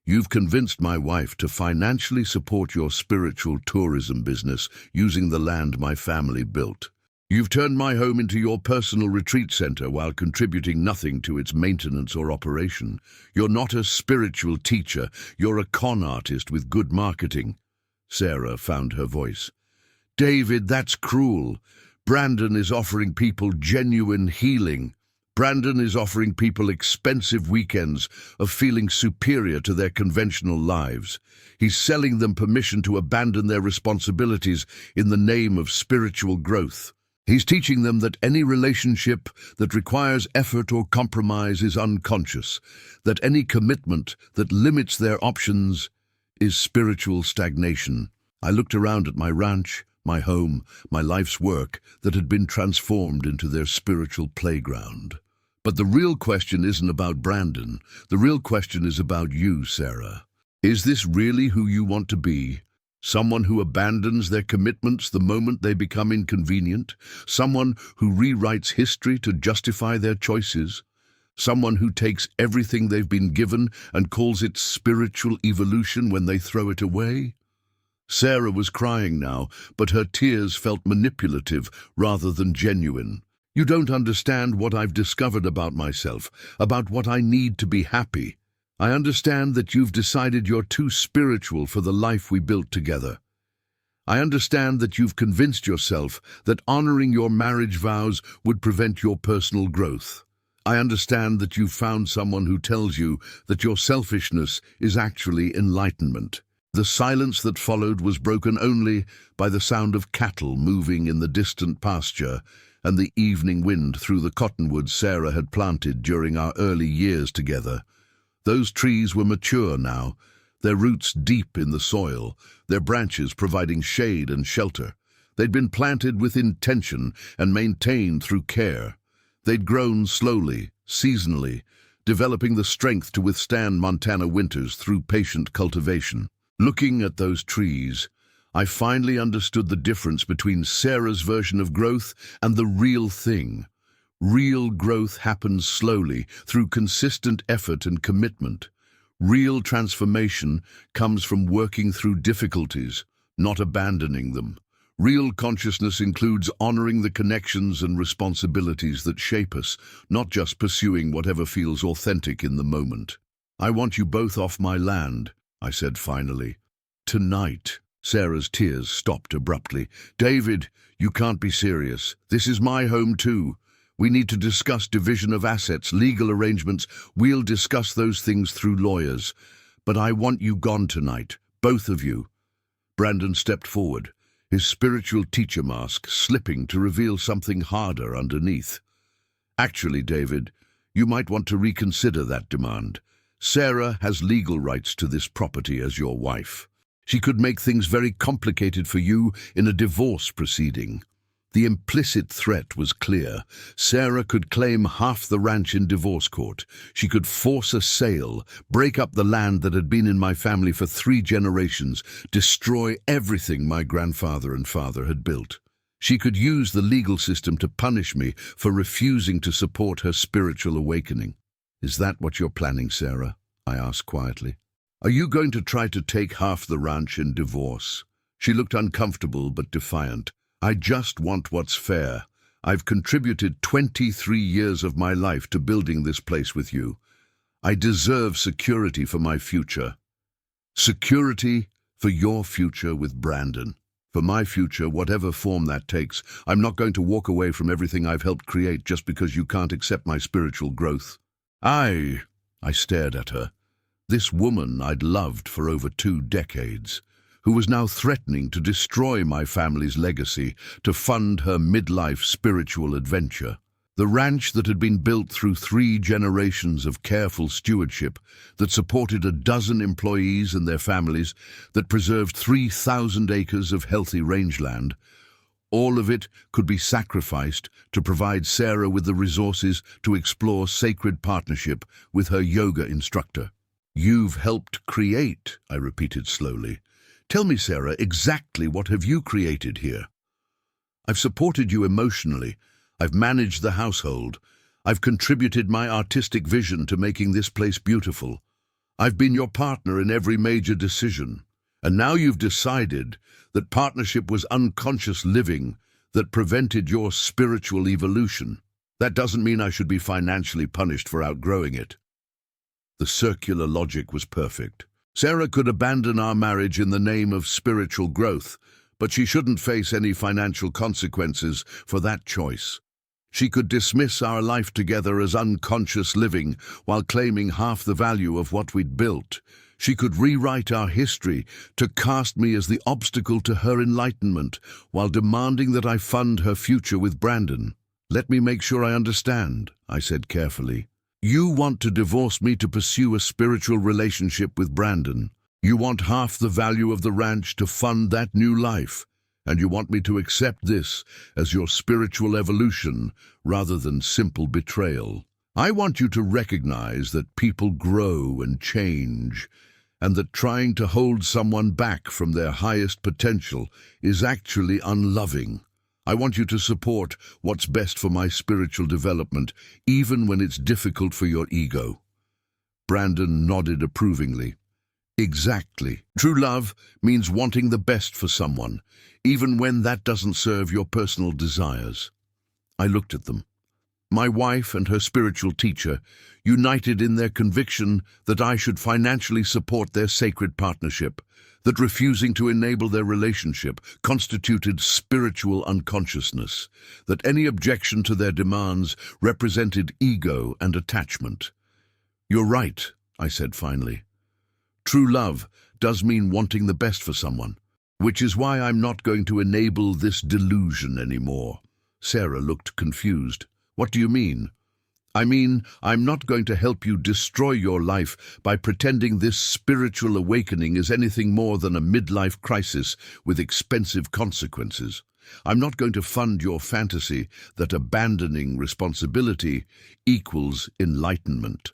You've convinced my wife to financially support your spiritual tourism business using the land my family built. You've turned my home into your personal retreat center while contributing nothing to its maintenance or operation. You're not a spiritual teacher, you're a con artist with good marketing. Sarah found her voice. David, that's cruel. Brandon is offering people genuine healing. Brandon is offering people expensive weekends of feeling superior to their conventional lives. He's selling them permission to abandon their responsibilities in the name of spiritual growth. He's teaching them that any relationship that requires effort or compromise is unconscious, that any commitment that limits their options is spiritual stagnation. I looked around at my ranch, my home, my life's work that had been transformed into their spiritual playground. But the real question isn't about Brandon. The real question is about you, Sarah. Is this really who you want to be? Someone who abandons their commitments the moment they become inconvenient? Someone who rewrites history to justify their choices? Someone who takes everything they've been given and calls it spiritual evolution when they throw it away? Sarah was crying now, but her tears felt manipulative rather than genuine. You don't understand what I've discovered about myself, about what I need to be happy. I understand that you've decided you're too spiritual for the life we built together. I understand that you've convinced yourself that honoring your marriage vows would prevent your personal growth. I understand that you've found someone who tells you that your selfishness is actually enlightenment. The silence that followed was broken only by the sound of cattle moving in the distant pasture and the evening wind through the cottonwoods Sarah had planted during our early years together. Those trees were mature now, their roots deep in the soil, their branches providing shade and shelter. They'd been planted with intention and maintained through care. They'd grown slowly, seasonally, developing the strength to withstand Montana winters through patient cultivation. Looking at those trees, I finally understood the difference between Sarah's version of growth and the real thing. Real growth happens slowly, through consistent effort and commitment. Real transformation comes from working through difficulties, not abandoning them. Real consciousness includes honoring the connections and responsibilities that shape us, not just pursuing whatever feels authentic in the moment. I want you both off my land, I said finally. Tonight. Sarah's tears stopped abruptly. David, you can't be serious. This is my home too. We need to discuss division of assets, legal arrangements. We'll discuss those things through lawyers. But I want you gone tonight, both of you. Brandon stepped forward, his spiritual teacher mask slipping to reveal something harder underneath. Actually, David, you might want to reconsider that demand. Sarah has legal rights to this property as your wife. She could make things very complicated for you in a divorce proceeding. The implicit threat was clear. Sarah could claim half the ranch in divorce court. She could force a sale, break up the land that had been in my family for 3 generations, destroy everything my grandfather and father had built. She could use the legal system to punish me for refusing to support her spiritual awakening. Is that what you're planning, Sarah? I asked quietly. Are you going to try to take half the ranch in divorce? She looked uncomfortable but defiant. I just want what's fair. I've contributed 23 years of my life to building this place with you. I deserve security for my future. Security for your future with Brandon. For my future, whatever form that takes. I'm not going to walk away from everything I've helped create just because you can't accept my spiritual growth. I stared at her. This woman I'd loved for over 2 decades, who was now threatening to destroy my family's legacy to fund her midlife spiritual adventure. The ranch that had been built through 3 generations of careful stewardship, that supported 12 employees and their families, that preserved 3,000 acres of healthy rangeland, all of it could be sacrificed to provide Sarah with the resources to explore sacred partnership with her yoga instructor. You've helped create, I repeated slowly. Tell me, Sarah, exactly what have you created here? I've supported you emotionally. I've managed the household. I've contributed my artistic vision to making this place beautiful. I've been your partner in every major decision. And now you've decided that partnership was unconscious living that prevented your spiritual evolution. That doesn't mean I should be financially punished for outgrowing it. The circular logic was perfect. Sarah could abandon our marriage in the name of spiritual growth, but she shouldn't face any financial consequences for that choice. She could dismiss our life together as unconscious living while claiming half the value of what we'd built. She could rewrite our history to cast me as the obstacle to her enlightenment while demanding that I fund her future with Brandon. Let me make sure I understand, I said carefully. You want to divorce me to pursue a spiritual relationship with Brandon. You want half the value of the ranch to fund that new life. And you want me to accept this as your spiritual evolution rather than simple betrayal. I want you to recognize that people grow and change, and that trying to hold someone back from their highest potential is actually unloving. I want you to support what's best for my spiritual development, even when it's difficult for your ego. Brandon nodded approvingly. Exactly. True love means wanting the best for someone, even when that doesn't serve your personal desires. I looked at them. My wife and her spiritual teacher, united in their conviction that I should financially support their sacred partnership, that refusing to enable their relationship constituted spiritual unconsciousness, that any objection to their demands represented ego and attachment. You're right, I said finally. True love does mean wanting the best for someone, which is why I'm not going to enable this delusion anymore. Sarah looked confused. What do you mean? I mean, I'm not going to help you destroy your life by pretending this spiritual awakening is anything more than a midlife crisis with expensive consequences. I'm not going to fund your fantasy that abandoning responsibility equals enlightenment.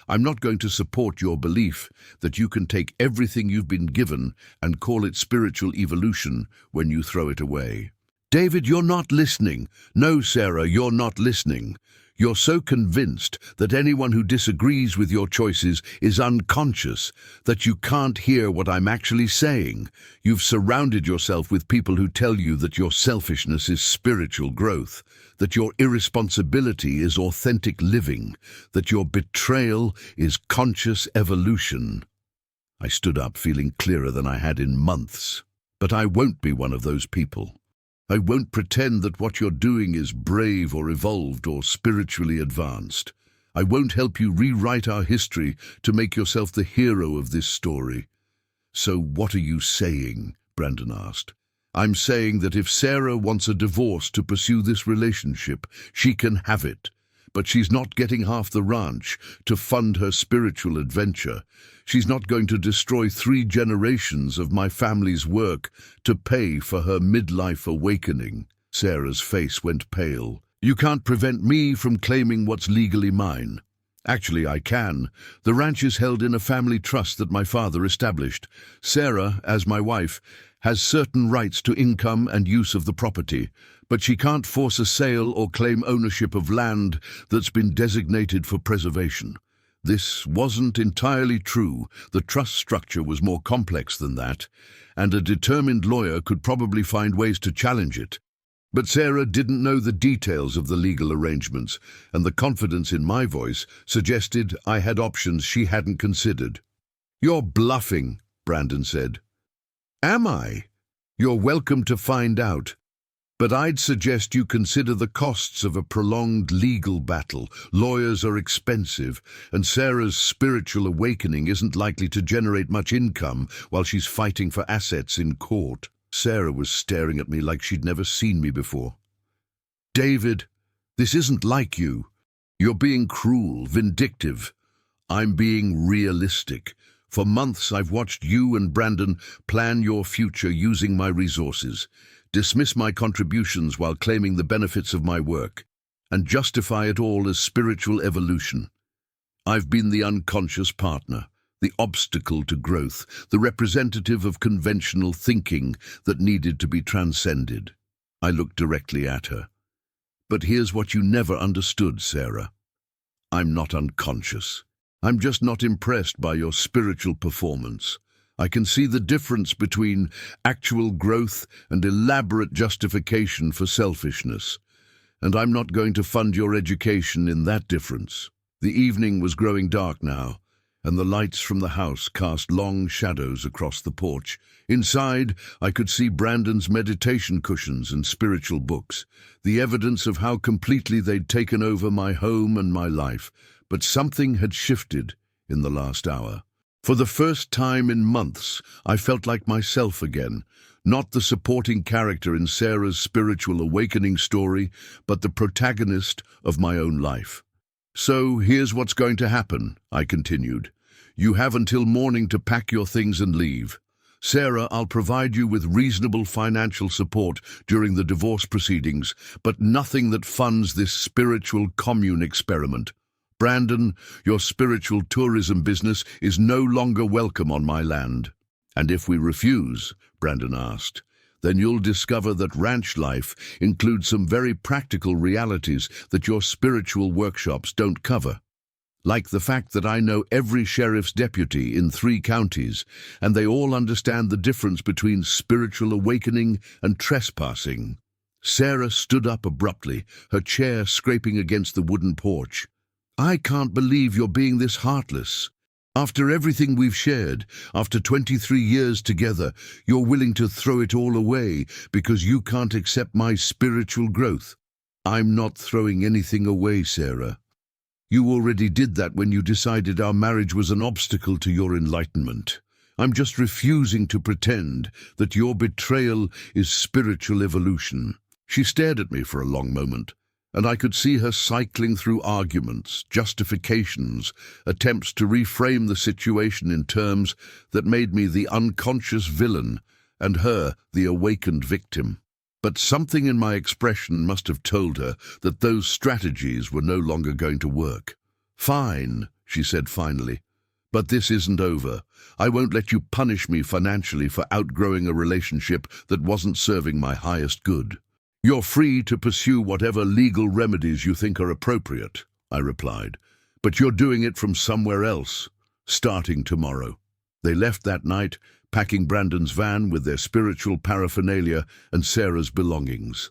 I'm not going to support your belief that you can take everything you've been given and call it spiritual evolution when you throw it away. David, you're not listening. No, Sarah, you're not listening. You're so convinced that anyone who disagrees with your choices is unconscious that you can't hear what I'm actually saying. You've surrounded yourself with people who tell you that your selfishness is spiritual growth, that your irresponsibility is authentic living, that your betrayal is conscious evolution. I stood up, feeling clearer than I had in months. But I won't be one of those people. I won't pretend that what you're doing is brave or evolved or spiritually advanced. I won't help you rewrite our history to make yourself the hero of this story. So what are you saying? Brandon asked. I'm saying that if Sarah wants a divorce to pursue this relationship, she can have it. But she's not getting half the ranch to fund her spiritual adventure. She's not going to destroy 3 generations of my family's work to pay for her midlife awakening. Sarah's face went pale. You can't prevent me from claiming what's legally mine. Actually, I can. The ranch is held in a family trust that my father established. Sarah, as my wife, has certain rights to income and use of the property, but she can't force a sale or claim ownership of land that's been designated for preservation. This wasn't entirely true. The trust structure was more complex than that, and a determined lawyer could probably find ways to challenge it. But Sarah didn't know the details of the legal arrangements, and the confidence in my voice suggested I had options she hadn't considered. You're bluffing, Brandon said. Am I? You're welcome to find out. But I'd suggest you consider the costs of a prolonged legal battle. Lawyers are expensive, and Sarah's spiritual awakening isn't likely to generate much income while she's fighting for assets in court. Sarah was staring at me like she'd never seen me before. David, this isn't like you. You're being cruel, vindictive. I'm being realistic. For months I've watched you and Brandon plan your future using my resources, dismiss my contributions while claiming the benefits of my work, and justify it all as spiritual evolution. I've been the unconscious partner, the obstacle to growth, the representative of conventional thinking that needed to be transcended. I looked directly at her. But here's what you never understood, Sarah. I'm not unconscious. I'm just not impressed by your spiritual performance. I can see the difference between actual growth and elaborate justification for selfishness. And I'm not going to fund your education in that difference. The evening was growing dark now, and the lights from the house cast long shadows across the porch. Inside, I could see Brandon's meditation cushions and spiritual books, the evidence of how completely they'd taken over my home and my life. But something had shifted in the last hour. For the first time in months, I felt like myself again, not the supporting character in Sarah's spiritual awakening story, but the protagonist of my own life. So here's what's going to happen, I continued. You have until morning to pack your things and leave. Sarah, I'll provide you with reasonable financial support during the divorce proceedings, but nothing that funds this spiritual commune experiment. Brandon, your spiritual tourism business is no longer welcome on my land. And if we refuse, Brandon asked, then you'll discover that ranch life includes some very practical realities that your spiritual workshops don't cover. Like the fact that I know every sheriff's deputy in 3 counties, and they all understand the difference between spiritual awakening and trespassing. Sarah stood up abruptly, her chair scraping against the wooden porch. I can't believe you're being this heartless. After everything we've shared, after 23 years together, you're willing to throw it all away because you can't accept my spiritual growth. I'm not throwing anything away, Sarah. You already did that when you decided our marriage was an obstacle to your enlightenment. I'm just refusing to pretend that your betrayal is spiritual evolution. She stared at me for a long moment, and I could see her cycling through arguments, justifications, attempts to reframe the situation in terms that made me the unconscious villain and her the awakened victim. But something in my expression must have told her that those strategies were no longer going to work. Fine, she said finally, but this isn't over. I won't let you punish me financially for outgrowing a relationship that wasn't serving my highest good. You're free to pursue whatever legal remedies you think are appropriate, I replied, but you're doing it from somewhere else, starting tomorrow. They left that night, packing Brandon's van with their spiritual paraphernalia and Sarah's belongings.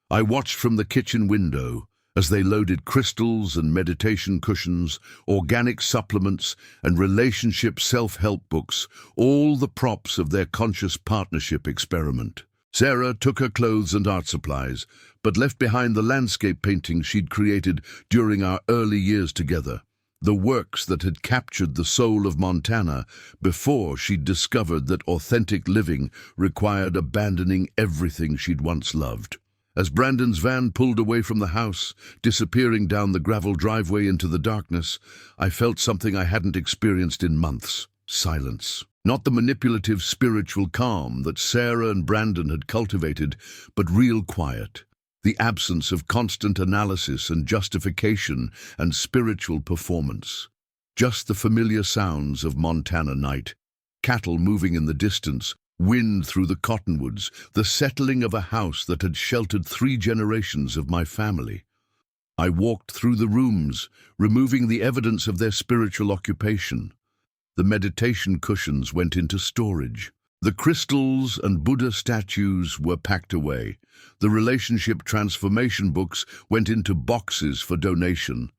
I watched from the kitchen window as they loaded crystals and meditation cushions, organic supplements and relationship self-help books, all the props of their conscious partnership experiment. Sarah took her clothes and art supplies, but left behind the landscape paintings she'd created during our early years together, the works that had captured the soul of Montana before she'd discovered that authentic living required abandoning everything she'd once loved. As Brandon's van pulled away from the house, disappearing down the gravel driveway into the darkness, I felt something I hadn't experienced in months: silence. Not the manipulative spiritual calm that Sarah and Brandon had cultivated, but real quiet. The absence of constant analysis and justification and spiritual performance. Just the familiar sounds of Montana night, cattle moving in the distance, wind through the cottonwoods, the settling of a house that had sheltered 3 generations of my family. I walked through the rooms, removing the evidence of their spiritual occupation. The meditation cushions went into storage. The crystals and Buddha statues were packed away. The relationship transformation books went into boxes for donation.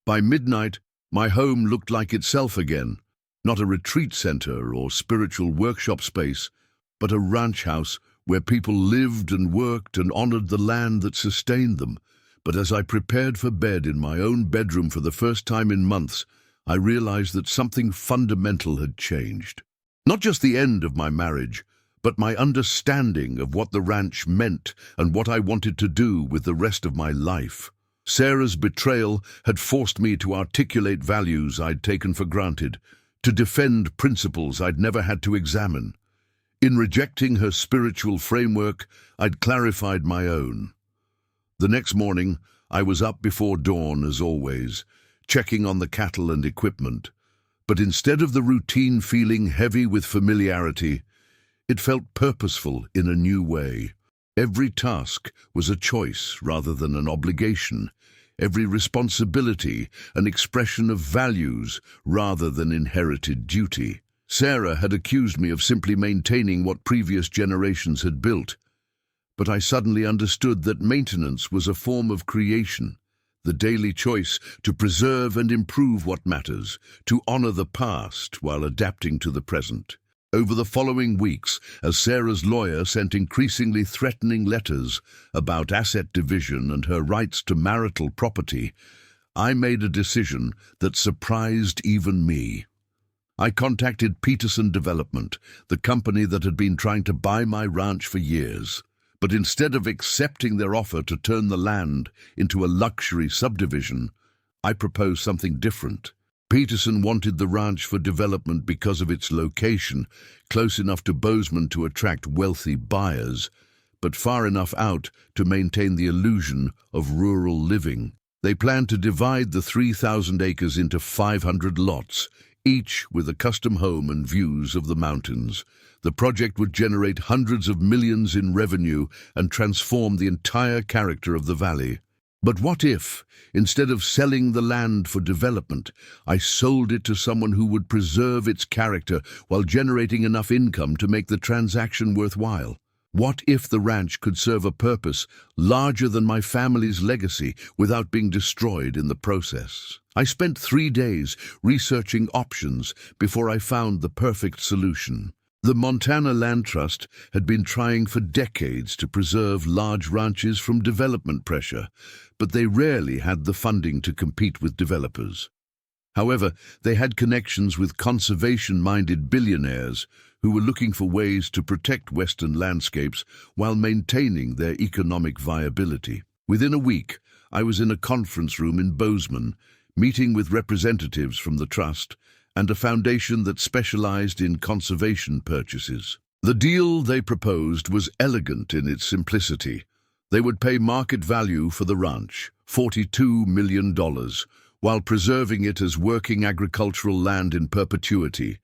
By midnight, my home looked like itself again, not a retreat center or spiritual workshop space, but a ranch house where people lived and worked and honored the land that sustained them. But as I prepared for bed in my own bedroom for the first time in months, I realized that something fundamental had changed. Not just the end of my marriage, but my understanding of what the ranch meant and what I wanted to do with the rest of my life. Sarah's betrayal had forced me to articulate values I'd taken for granted, to defend principles I'd never had to examine. In rejecting her spiritual framework, I'd clarified my own. The next morning, I was up before dawn as always, checking on the cattle and equipment. But instead of the routine feeling heavy with familiarity, it felt purposeful in a new way. Every task was a choice rather than an obligation. Every responsibility an expression of values rather than inherited duty. Sarah had accused me of simply maintaining what previous generations had built, but I suddenly understood that maintenance was a form of creation, the daily choice to preserve and improve what matters, to honor the past while adapting to the present. Over the following weeks, as Sarah's lawyer sent increasingly threatening letters about asset division and her rights to marital property, I made a decision that surprised even me. I contacted Peterson Development, the company that had been trying to buy my ranch for years. But instead of accepting their offer to turn the land into a luxury subdivision, I proposed something different. Peterson wanted the ranch for development because of its location, close enough to Bozeman to attract wealthy buyers, but far enough out to maintain the illusion of rural living. They planned to divide the 3,000 acres into 500 lots, each with a custom home and views of the mountains. The project would generate hundreds of millions in revenue and transform the entire character of the valley. But what if, instead of selling the land for development, I sold it to someone who would preserve its character while generating enough income to make the transaction worthwhile? What if the ranch could serve a purpose larger than my family's legacy without being destroyed in the process? I spent 3 days researching options before I found the perfect solution. The Montana Land Trust had been trying for decades to preserve large ranches from development pressure, but they rarely had the funding to compete with developers. However, they had connections with conservation-minded billionaires who were looking for ways to protect western landscapes while maintaining their economic viability. Within a week, I was in a conference room in Bozeman, meeting with representatives from the trust and a foundation that specialized in conservation purchases. The deal they proposed was elegant in its simplicity. They would pay market value for the ranch, $42 million, while preserving it as working agricultural land in perpetuity.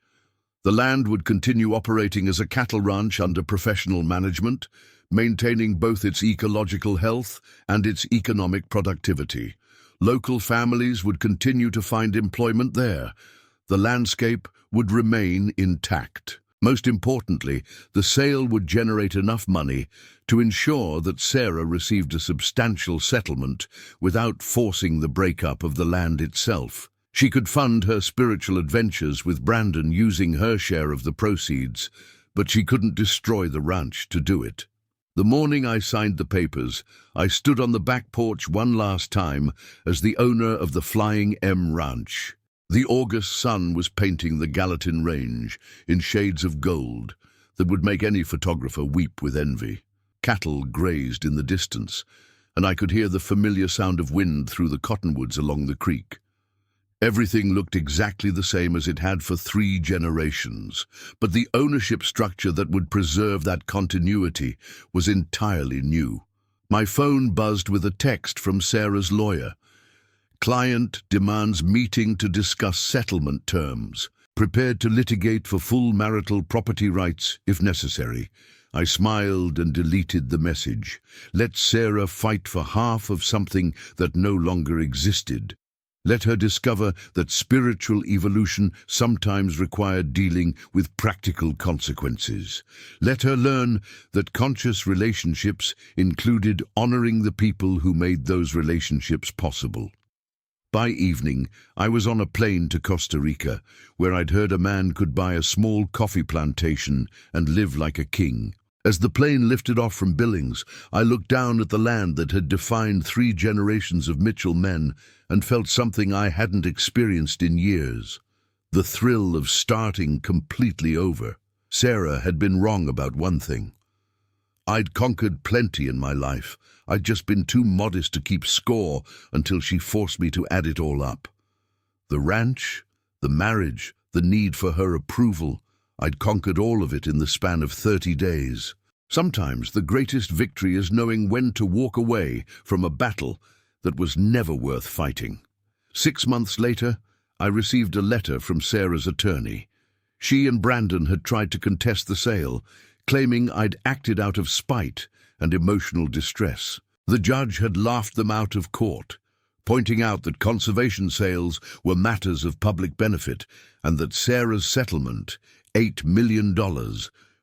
The land would continue operating as a cattle ranch under professional management, maintaining both its ecological health and its economic productivity. Local families would continue to find employment there. The landscape would remain intact. Most importantly, the sale would generate enough money to ensure that Sarah received a substantial settlement without forcing the breakup of the land itself. She could fund her spiritual adventures with Brandon using her share of the proceeds, but she couldn't destroy the ranch to do it. The morning I signed the papers, I stood on the back porch one last time as the owner of the Flying M Ranch. The August sun was painting the Gallatin Range in shades of gold that would make any photographer weep with envy. Cattle grazed in the distance, and I could hear the familiar sound of wind through the cottonwoods along the creek. Everything looked exactly the same as it had for 3 generations, but the ownership structure that would preserve that continuity was entirely new. My phone buzzed with a text from Sarah's lawyer. Client demands meeting to discuss settlement terms. Prepared to litigate for full marital property rights if necessary. I smiled and deleted the message. Let Sarah fight for half of something that no longer existed. Let her discover that spiritual evolution sometimes required dealing with practical consequences. Let her learn that conscious relationships included honoring the people who made those relationships possible. By evening, I was on a plane to Costa Rica, where I'd heard a man could buy a small coffee plantation and live like a king. As the plane lifted off from Billings, I looked down at the land that had defined 3 generations of Mitchell men and felt something I hadn't experienced in years. The thrill of starting completely over. Sarah had been wrong about one thing. I'd conquered plenty in my life. I'd just been too modest to keep score until she forced me to add it all up. The ranch, the marriage, the need for her approval. I'd conquered all of it in the span of 30 days. Sometimes the greatest victory is knowing when to walk away from a battle that was never worth fighting. 6 months later, I received a letter from Sarah's attorney. She and Brandon had tried to contest the sale, claiming I'd acted out of spite and emotional distress. The judge had laughed them out of court, pointing out that conservation sales were matters of public benefit and that Sarah's settlement, $8 million,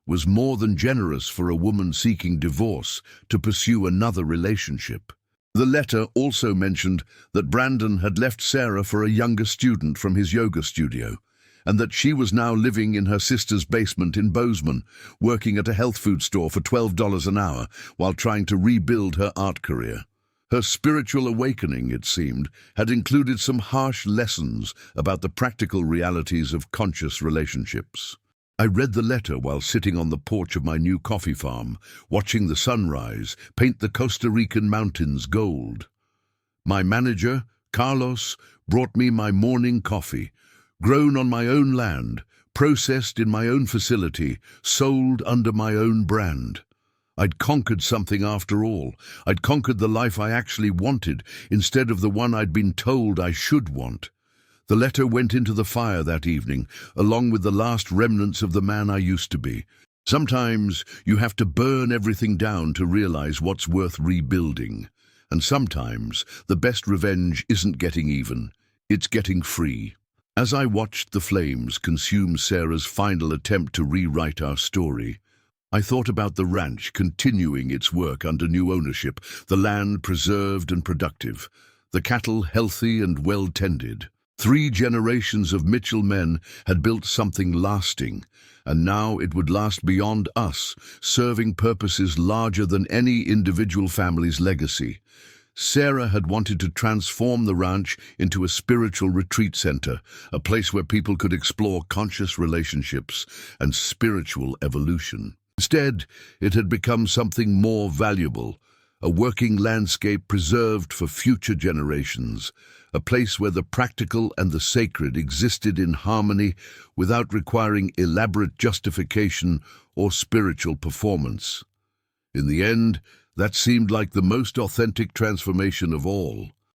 was more than generous for a woman seeking divorce to pursue another relationship. The letter also mentioned that Brandon had left Sarah for a younger student from his yoga studio, and that she was now living in her sister's basement in Bozeman, working at a health food store for $12 an hour while trying to rebuild her art career. Her spiritual awakening, it seemed, had included some harsh lessons about the practical realities of conscious relationships. I read the letter while sitting on the porch of my new coffee farm, watching the sunrise paint the Costa Rican mountains gold. My manager, Carlos, brought me my morning coffee, grown on my own land, processed in my own facility, sold under my own brand. I'd conquered something after all. I'd conquered the life I actually wanted instead of the one I'd been told I should want. The letter went into the fire that evening, along with the last remnants of the man I used to be. Sometimes you have to burn everything down to realize what's worth rebuilding. And sometimes the best revenge isn't getting even, it's getting free. As I watched the flames consume Sarah's final attempt to rewrite our story, I thought about the ranch continuing its work under new ownership, the land preserved and productive, the cattle healthy and well-tended. 3 generations of Mitchell men had built something lasting, and now it would last beyond us, serving purposes larger than any individual family's legacy. Sarah had wanted to transform the ranch into a spiritual retreat center, a place where people could explore conscious relationships and spiritual evolution. Instead, it had become something more valuable, a working landscape preserved for future generations, a place where the practical and the sacred existed in harmony without requiring elaborate justification or spiritual performance. In the end, that seemed like the most authentic transformation of all.